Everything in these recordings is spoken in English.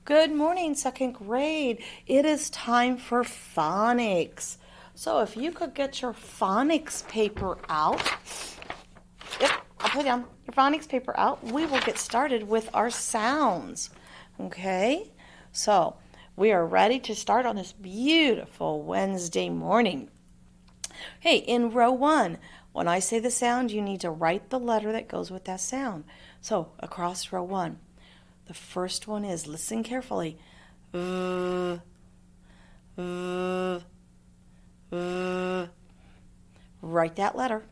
Good morning, second grade. It is time for phonics. So if you could get your phonics paper out. Yep, I'll put down your phonics paper out. We will get started with our sounds. Okay? So we are ready to start on this beautiful Wednesday morning. Hey, in row 1, when I say the sound, you need to write the letter that goes with that sound. So across row 1. The first one is, listen carefully. Write that letter.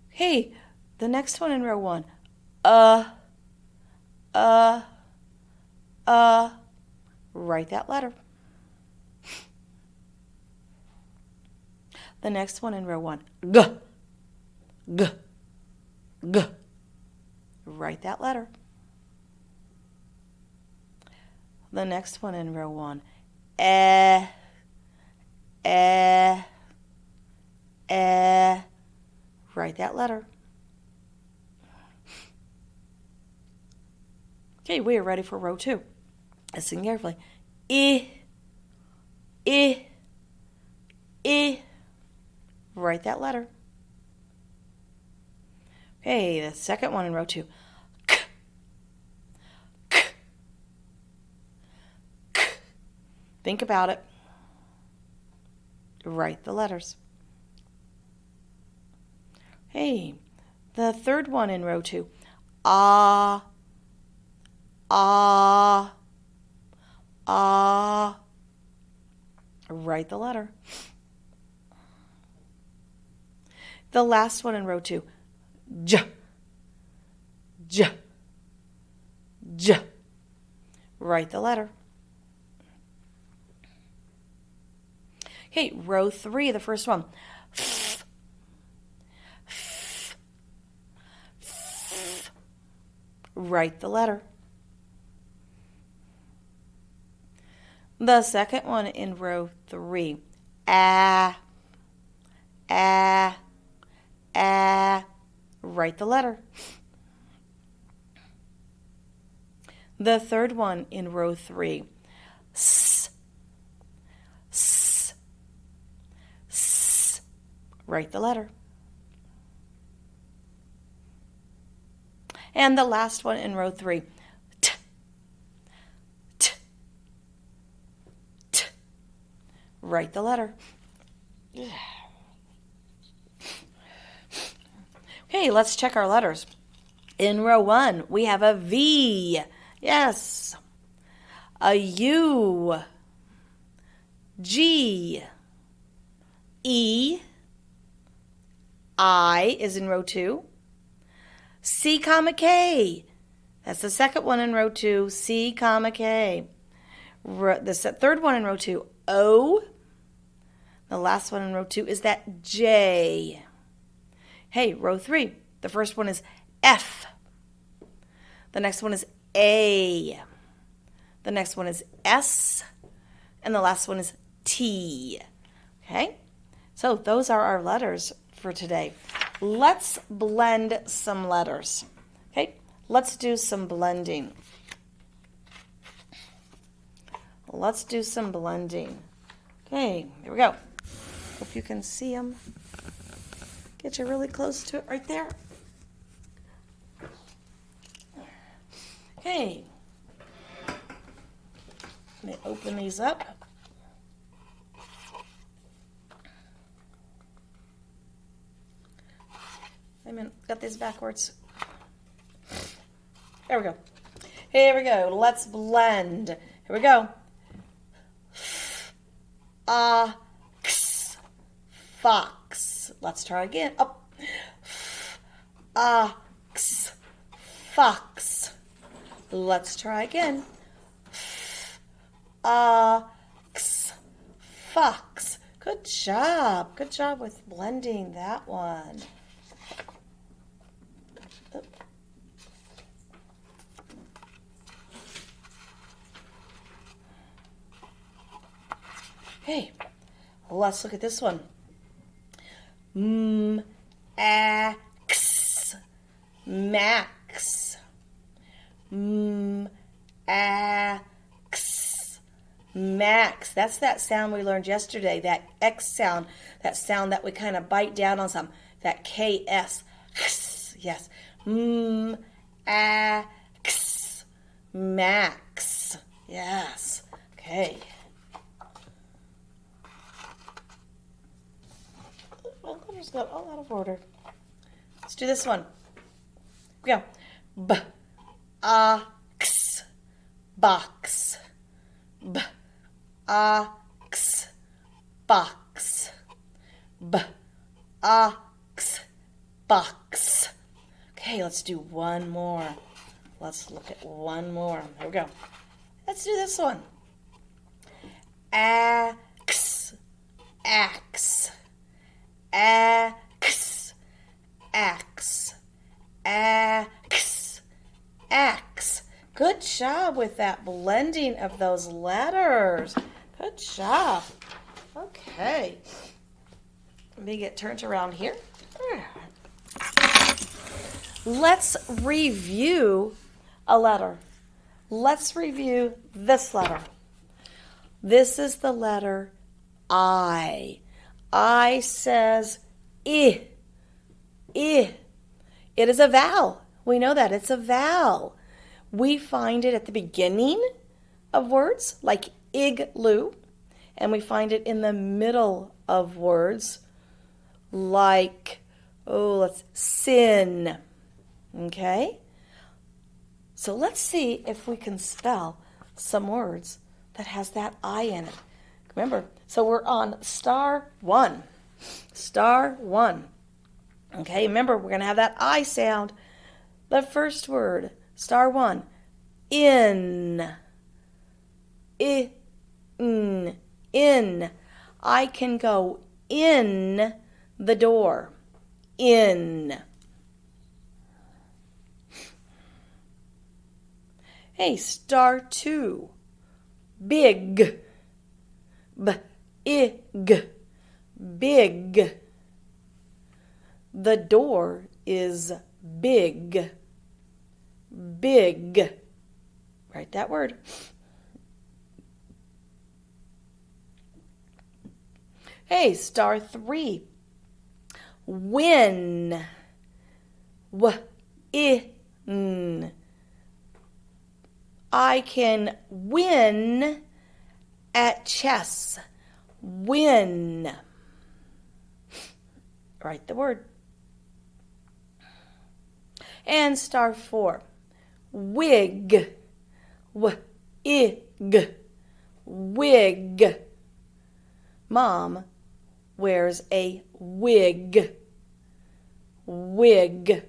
Hey, the next one in row 1. Write that letter. The next one in row 1. G. G. G. Write that letter. The next one in row 1. Eh. Eh. Eh. Write that letter. Okay, we are ready for row 2. Listen carefully. I. I. I. Write that letter. Okay, the second one in row 2. K. K. K. Think about it. Write the letters. Hey, the third one in row 2. Ah. Ah. Ah. Write the letter. The last one in row 2. J. J. J. Write the letter. Okay, row 3, the first one. F. F. F. Write the letter. The second one in row 3. Ah. Ah. Ah. Write the letter. The third one in row 3. S. S. S. Write the letter. And the last one in row 3. T. T. T. Write the letter. Okay, let's check our letters. In row 1, we have a V. Yes. A U. G. E. I is in row 2. C, comma, K. That's the second one in row 2. C, comma, K. The third one in row 2. O. The last one in row 2 is that J. Hey, row 3. The first one is F. The next one is A. The next one is S. And the last one is T. Okay? So those are our letters for today. Let's blend some letters. Okay? Let's do some blending. Let's do some blending. Okay, here we go. Hope you can see them. Get you really close to it right there. Okay. Let me open these up. Got these backwards. There we go. Here we go. Let's blend. Here we go. X. Fox. Let's try again. Up. Ox. Fox. Let's try again. Ox. Fox. Good job. Good job with blending that one. Hey, let's look at this one. X. max. X. Max. That's that sound we learned yesterday, that X sound, that sound that we kind of bite down on some, that KS. Yes. X. Max. Yes. Okay. My letters got all out of order. Let's do this one. Go. B-A-X. Box. B-A-X. Box. B-A-X. Box. Okay, let's do one more. Let's look at one more. Here we go. Let's do this one. Axe. Axe. Axe. Axe. Axe. Axe. Good job with that blending of those letters. Good job. Okay. Let me get turned around here. Let's review a letter. Let's review this letter. This is the letter I. I says I. I. It is a vowel. We know that. It's a vowel. We find it at the beginning of words, like igloo, and we find it in the middle of words, like, sin. Okay? So let's see if we can spell some words that has that I in it. Remember, so we're on star one. Star one. Okay, remember, we're going to have that I sound. The first word, star one, in. In. I can go in the door. In. Hey, star two, big. B-I-G. Big. The door is big. Big. Write that word. Hey, star three. Win. W-I-N. I can win at chess. Win. Write the word. And star four. Wig. W-I-G. Wig. Mom wears a wig. Wig.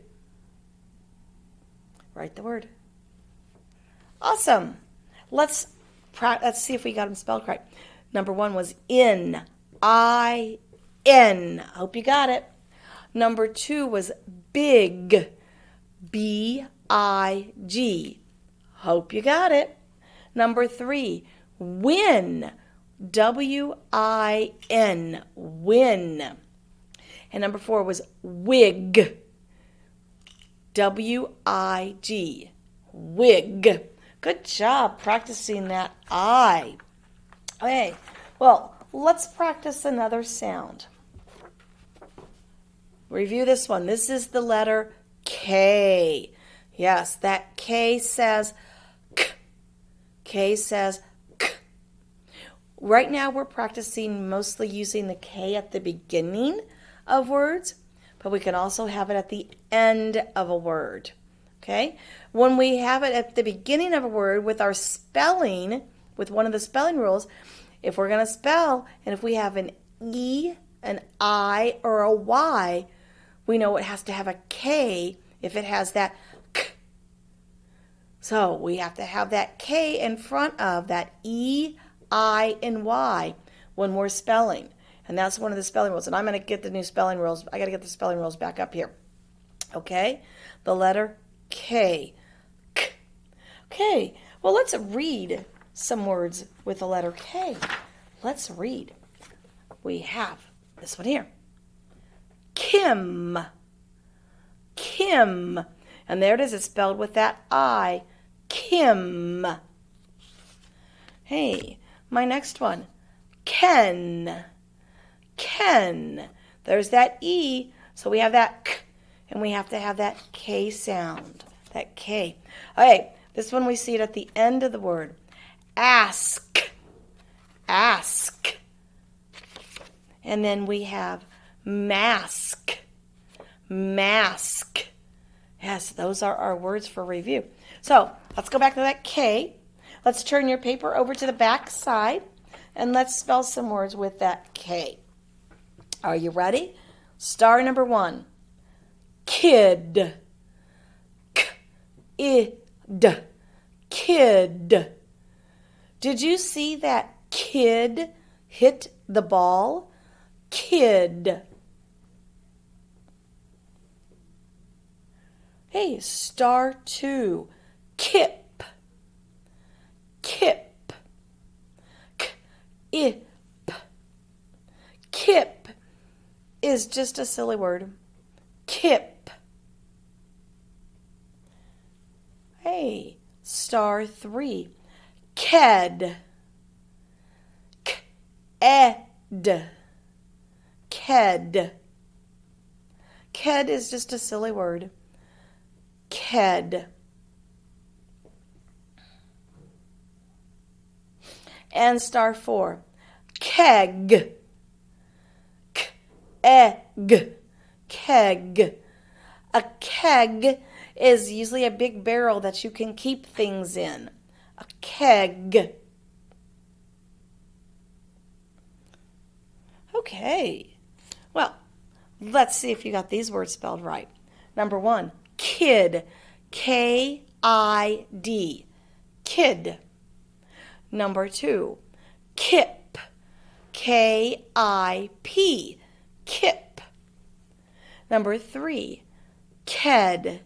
Write the word. Awesome. Let's see if we got them spelled correct. Number one was in. I-N. Hope you got it. Number two was big. B-I-G. Hope you got it. Number three, win. W-I-N. Win. And number four was wig. W-I-G. Wig. Good job practicing that I. Okay, well, let's practice another sound. Review this one. This is the letter K. Yes, that K says K. K says K. Right now we're practicing mostly using the K at the beginning of words, but we can also have it at the end of a word. Okay? When we have it at the beginning of a word with our spelling, with one of the spelling rules, if we're going to spell, and if we have an E, an I, or a Y, we know it has to have a K if it has that K. So we have to have that K in front of that E, I, and Y when we're spelling. And that's one of the spelling rules. And I'm going to get the new spelling rules. I got to get the spelling rules back up here. Okay? The letter K. K. Okay. Well, let's read some words with the letter K. Let's read. We have this one here. Kim. Kim. And there it is. It's spelled with that I. Kim. Hey, my next one. Ken. Ken. There's that E. So we have that K. And we have to have that K sound. That K. Okay, this one we see it at the end of the word. Ask. Ask. And then we have mask. Mask. Yes, those are our words for review. So let's go back to that K. Let's turn your paper over to the back side and let's spell some words with that K. Are you ready? Star number 1. Kid. K-I-D. Kid. Did you see that kid hit the ball? Kid. Hey, star 2. Kip. Kip. K-I-P. Kip is just a silly word. Kip. Hey, star 3. Ked. K-ed. Ked. Ked is just a silly word. Ked. And star 4. Keg. K-egg. Keg. A keg is usually a big barrel that you can keep things in. A keg. Okay. Well, let's see if you got these words spelled right. Number 1, kid. K-I-D. Kid. Number 2, kip. K-I-P. Kip. Number 3, ked.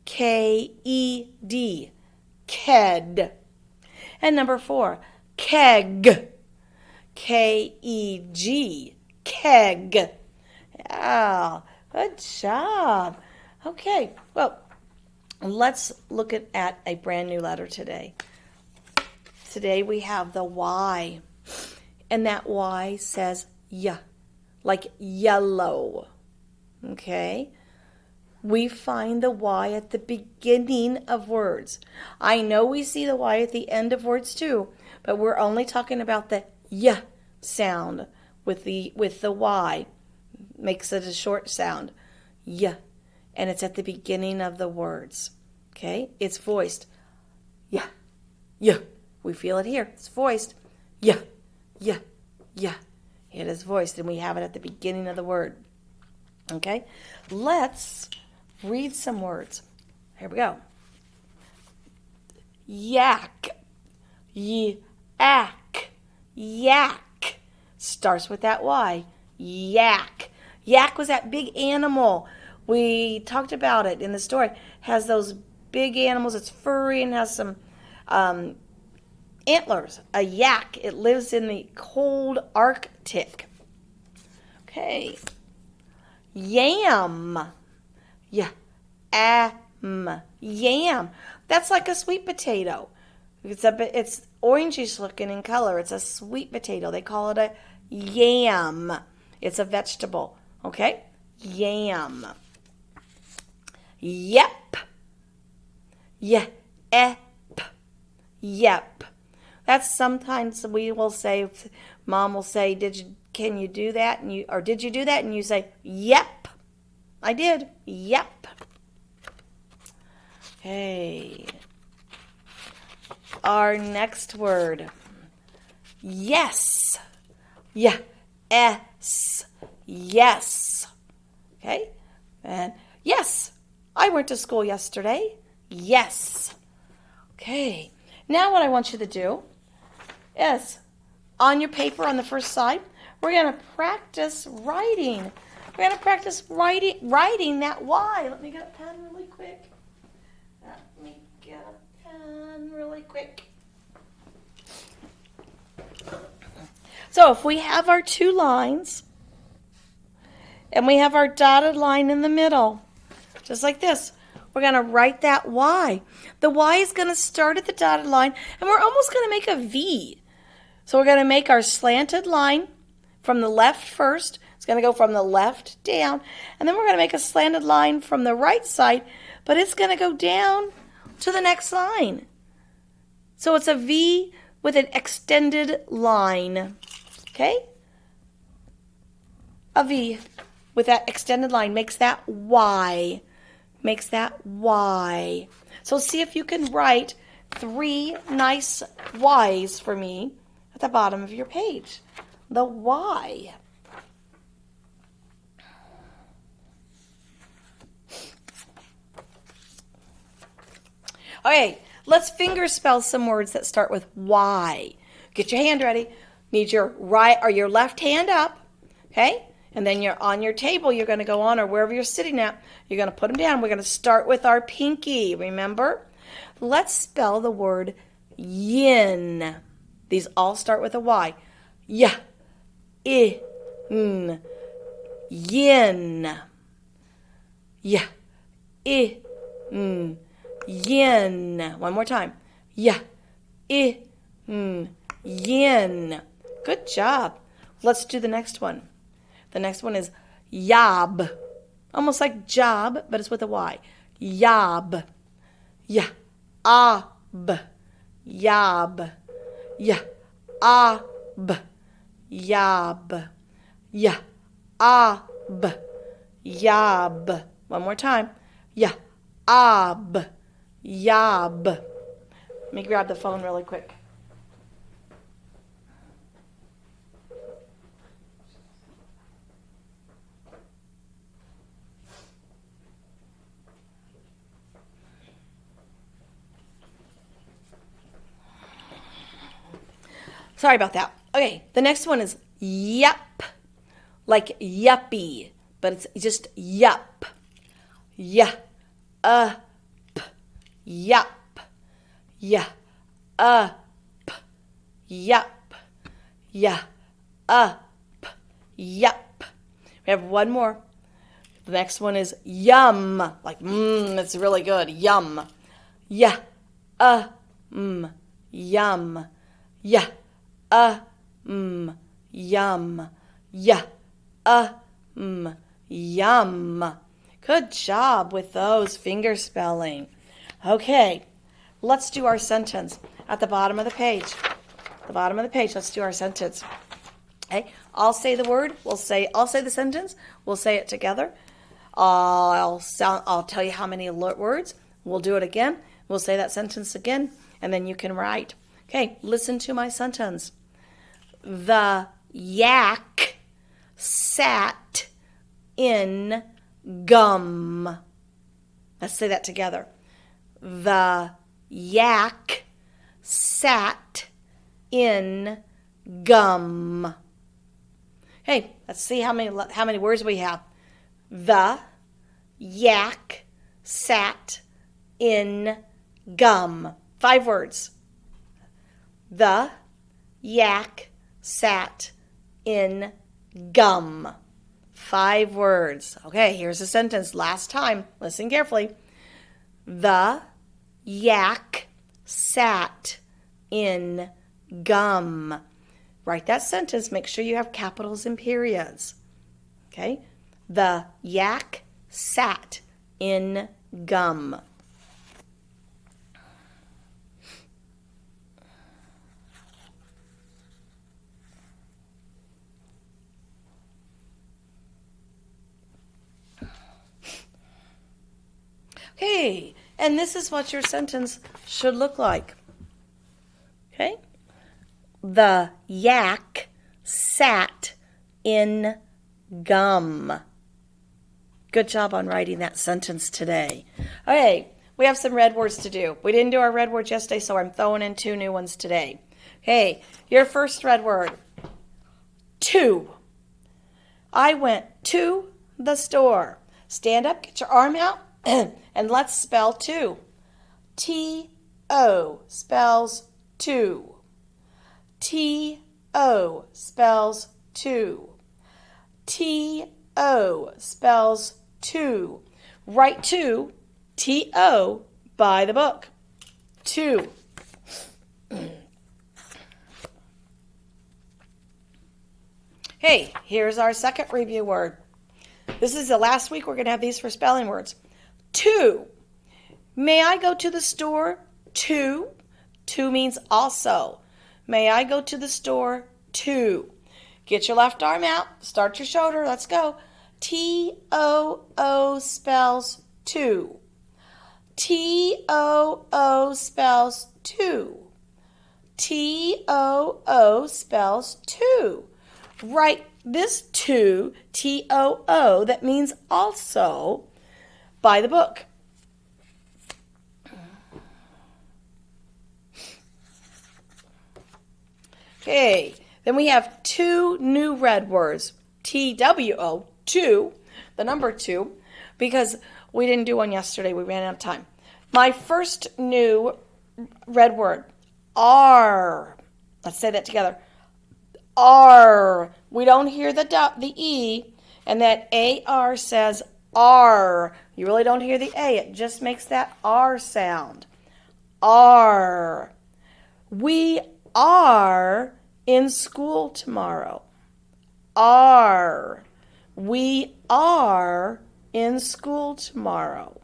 K-E-D. Ked. And number 4, keg. K-E-G. Keg. Yeah, good job. Okay, well, let's look at a brand new letter today. Today we have the Y, and that Y says Y, like yellow. Okay? We find the Y at the beginning of words. I know we see the Y at the end of words too, but we're only talking about the Y sound with the Y. Makes it a short sound. Y. And it's at the beginning of the words. Okay? It's voiced. Yeah. Yeah. We feel it here. It's voiced. Yeah. Yeah. Yeah. It is voiced, and we have it at the beginning of the word. Okay? Let's read some words. Here we go. Yak. Yak. Yak. Starts with that Y. Yak. Yak was that big animal. We talked about it in the story. Has those big animals. It's furry and has some antlers. A yak. It lives in the cold Arctic. Okay. Yam. Yam. That's like a sweet potato. It's orangish looking in color. It's a sweet potato. They call it a yam. It's a vegetable. Okay? Yam. Yep. Yep. Yep. That's sometimes we will say, Mom will say, can you do that? Or did you do that? And you say, yep. I did. Yep. Okay. Our next word. Yes. Yes. Yes. Okay? And yes, I went to school yesterday. Yes. Okay. Now what I want you to do is, on your paper on the first side, we're going to practice writing. We're going to practice writing that Y. Let me get a pen really quick. So if we have our 2 lines, and we have our dotted line in the middle, just like this, we're going to write that Y. The Y is going to start at the dotted line, and we're almost going to make a V. So we're going to make our slanted line from the left first. It's going to go from the left down, and then we're going to make a slanted line from the right side, but it's going to go down to the next line. So it's a V with an extended line, okay? A V with that extended line makes that Y, makes that Y. So see if you can write 3 nice Y's for me at the bottom of your page. The Y. Okay, let's finger spell some words that start with Y. Get your hand ready. Need your right or your left hand up, okay? And then you're on your table, you're going to go on, or wherever you're sitting at, you're going to put them down. We're going to start with our pinky, remember? Let's spell the word yin. These all start with a Y. Yeah, I, n, yin. Yeah, I, n, yin. One more time. Yeah, I, n, yin. Good job. Let's do the next one. The next one is yob. Almost like job, but it's with a Y. Yob. Yeah, ab. Yob. Yeah, ab. Yob. Yeah, ab. Yob. One more time. Yeah, ab. Yob. Let me grab the phone really quick. Sorry about that. Okay, the next one is yup, like yuppie, but it's just yup. Yeah, yup. Yeah, yup. Yeah, yup. We have one more. The next one is yum, like it's really good. Yum. Yeah, yum. Yeah. Yum. Yeah. Yum. Good job with those finger spelling. Okay, let's do our sentence at the bottom of the page. The bottom of the page, let's do our sentence. Okay, I'll say the word. I'll say the sentence. We'll say it together. I'll tell you how many words. We'll do it again. We'll say that sentence again, and then you can write. Okay, listen to my sentence. The yak sat in gum. Let's say that together. The yak sat in gum. Hey, let's see how many words we have. The yak sat in gum. 5 words. The yak sat in gum. 5 words. Okay, here's a sentence. Last time. Listen carefully. The yak sat in gum. Write that sentence. Make sure you have capitals and periods. Okay? The yak sat in gum. Okay, and this is what your sentence should look like. Okay? The yak sat in gum. Good job on writing that sentence today. Okay, we have some red words to do. We didn't do our red words yesterday, so I'm throwing in 2 new ones today. Okay, your first red word, to. I went to the store. Stand up, get your arm out, and let's spell to. T-O spells to. T-O spells to. T-O spells to. Write to T-O, by the book. 2. Hey, here's our second review word. This is the last week we're going to have these for spelling words. 2. May I go to the store? 2. 2 means also. May I go to the store? 2. Get your left arm out. Start your shoulder. Let's go. T-O-O spells 2. T-O-O spells 2. T-O-O spells 2. Write this 2, T-O-O, that means also, by the book. Okay, then we have 2 new red words. T-W-O, 2, the number 2, because we didn't do one yesterday. We ran out of time. My first new red word, R. Let's say that together. R. We don't hear the E, and that A-R says R. You really don't hear the A. It just makes that R sound. R. We are in school tomorrow. Are. We are in school tomorrow.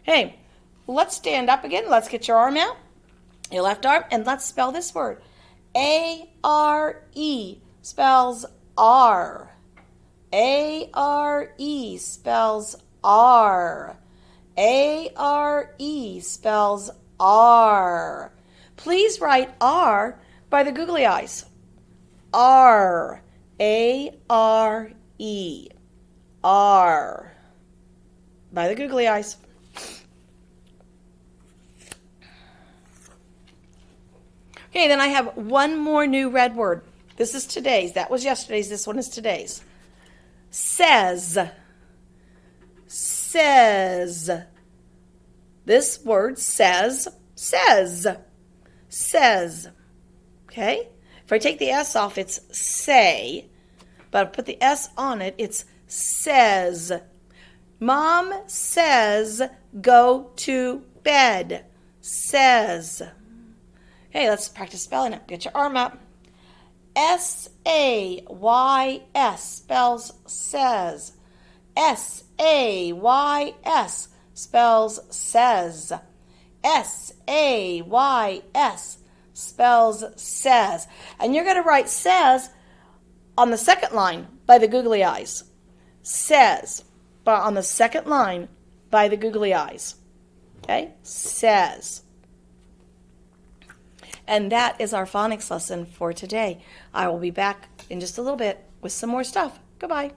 Hey, let's stand up again. Let's get your arm out, your left arm, and let's spell this word. A-R-E spells R. A-R-E spells R. A-R-E spells R. Please write R by the googly eyes. R. A-R-E. R. By the googly eyes. Okay, then I have one more new red word. This is today's. That was yesterday's. This one is today's. Says. Says. This word says. Says. Says. Okay? If I take the S off, it's say. But I put the S on it, it's says. Mom says go to bed. Says. Hey, let's practice spelling it. Get your arm up. S-A-Y-S spells says. S-A-Y-S spells says. S-A-Y-S spells says. And you're going to write says on the second line by the googly eyes. Says. But on the second line by the googly eyes. Okay? Says. And that is our phonics lesson for today. I will be back in just a little bit with some more stuff. Goodbye.